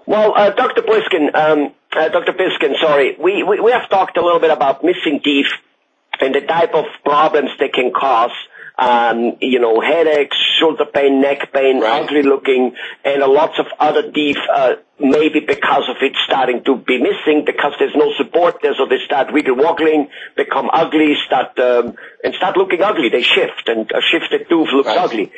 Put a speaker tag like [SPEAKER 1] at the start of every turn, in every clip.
[SPEAKER 1] Well, Dr. Piskin, sorry, we have talked a little bit about missing teeth and the type of problems they can cause. Headaches, shoulder pain, neck pain, ugly looking, and lots of other teeth, maybe because of it starting to be missing, because there's no support there, so they start wiggle-woggling, become ugly, start looking ugly. They shift, and a shifted tooth looks ugly.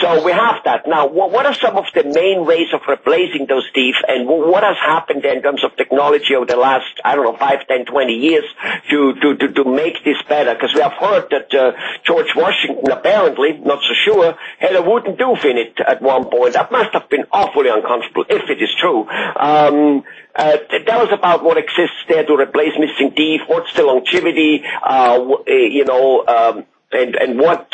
[SPEAKER 1] So we have that. Now, what are some of the main ways of replacing those teeth, and what has happened there in terms of technology over the last, 5, 10, 20 years to make this better? Because we have heard that George Washington, apparently, not so sure, had a wooden tooth in it at one point. That must have been awfully uncomfortable, if it is true. Tell us about what exists there to replace missing teeth. What's the longevity? And what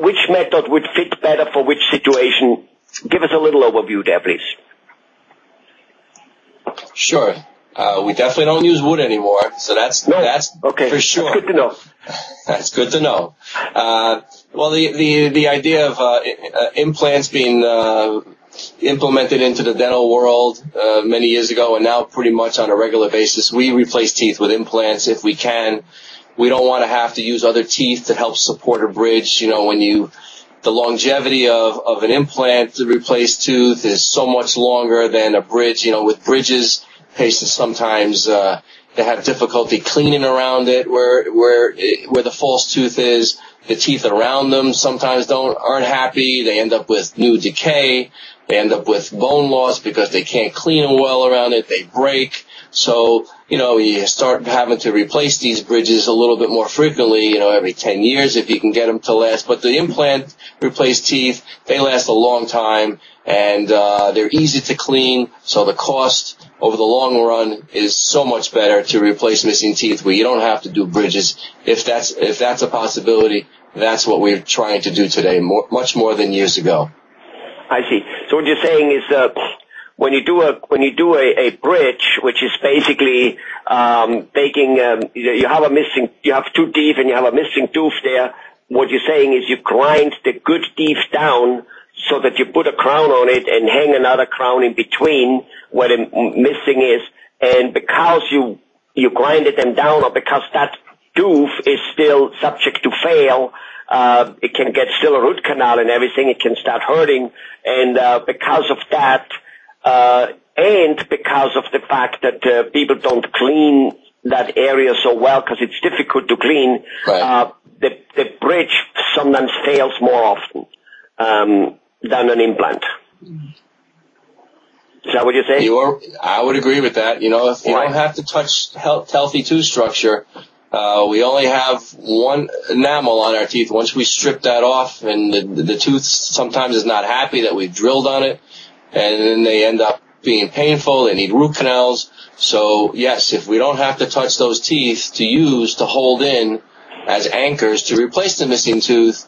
[SPEAKER 1] which method would fit better for which situation? Give us a little overview there, please.
[SPEAKER 2] Sure. We definitely don't use wood anymore, so that's
[SPEAKER 1] okay.
[SPEAKER 2] For sure.
[SPEAKER 1] That's good to know.
[SPEAKER 2] That's good to know. Well, the idea of implants being implemented into the dental world many years ago, and now pretty much on a regular basis, we replace teeth with implants if we can. We don't want to have to use other teeth to help support a bridge. The longevity of an implant to replace tooth is so much longer than a bridge. With bridges, patients sometimes they have difficulty cleaning around it where the false tooth is. The teeth around them sometimes aren't happy. They end up with new decay. They end up with bone loss because they can't clean them well around it. They break. So, you start having to replace these bridges a little bit more frequently, every 10 years if you can get them to last. But the implant replaced teeth, they last a long time, and they're easy to clean. So the cost over the long run is so much better to replace missing teeth where you don't have to do bridges. If that's a possibility, that's what we're trying to do today, much more than years ago.
[SPEAKER 1] I see. So what you're saying is when you do a bridge, which is basically taking you have two teeth and you have a missing tooth there. What you're saying is you grind the good teeth down so that you put a crown on it and hang another crown in between where the missing is, and because you grinded them down, or because that tooth is still subject to fail, it can get still a root canal and everything. It can start hurting, and because of that, and because of the fact that people don't clean that area so well because it's difficult to clean, the bridge sometimes fails more often than an implant. Is that what you're saying?
[SPEAKER 2] I would agree with that. If you don't have to touch healthy tooth structure, we only have one enamel on our teeth. Once we strip that off, and the tooth sometimes is not happy that we drilled on it, and then they end up being painful. They need root canals. So, yes, if we don't have to touch those teeth to use to hold in as anchors to replace the missing tooth,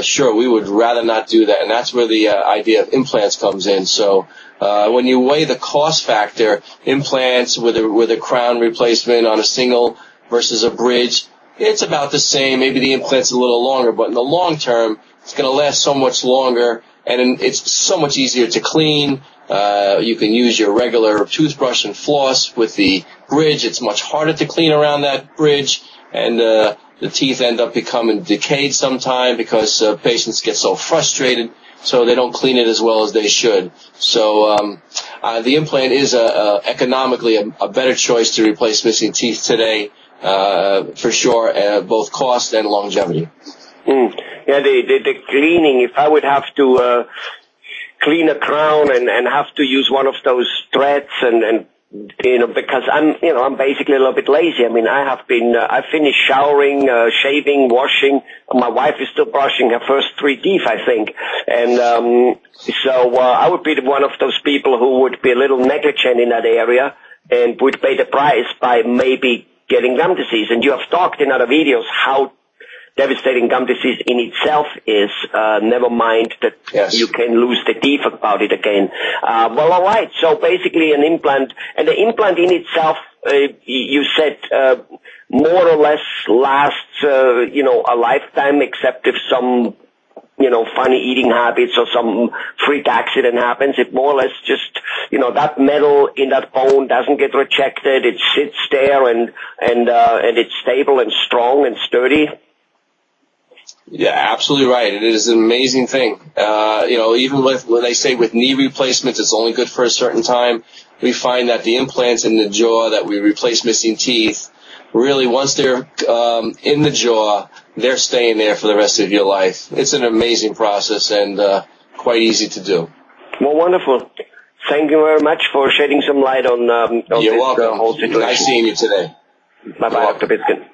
[SPEAKER 2] sure, we would rather not do that. And that's where the idea of implants comes in. So when you weigh the cost factor, implants with a crown replacement on a single versus a bridge, it's about the same. Maybe the implant's a little longer, but in the long term, it's going to last so much longer, and it's so much easier to clean. You can use your regular toothbrush and floss with the bridge. It's much harder to clean around that bridge, and the teeth end up becoming decayed sometime because patients get so frustrated, so they don't clean it as well as they should. So the implant is economically a better choice to replace missing teeth today, for sure, both cost and longevity.
[SPEAKER 1] Yeah, the cleaning, if I would have to clean a crown and have to use one of those threads and because I'm basically a little bit lazy. I mean, I finished showering, shaving, washing. My wife is still brushing her first 3 teeth, I think. And so I would be one of those people who would be a little negligent in that area and would pay the price by maybe getting gum disease. And you have talked in other videos how devastating gum disease in itself is, never mind that you can lose the teeth about it again. Well, all right. So basically an implant, and the implant in itself, you said, more or less lasts, a lifetime, except if some funny eating habits or some freak accident happens. It more or less just, that metal in that bone doesn't get rejected. It sits there and it's stable and strong and sturdy.
[SPEAKER 2] Yeah, absolutely right. It is an amazing thing. Even when they say with knee replacements, it's only good for a certain time. We find that the implants in the jaw that we replace missing teeth, really, once they're in the jaw, they're staying there for the rest of your life. It's an amazing process and quite easy to do.
[SPEAKER 1] Well, wonderful. Thank you very much for shedding some light on
[SPEAKER 2] You're
[SPEAKER 1] this
[SPEAKER 2] welcome.
[SPEAKER 1] whole situation.
[SPEAKER 2] Nice seeing you today.
[SPEAKER 1] Bye-bye, Dr. Piskin.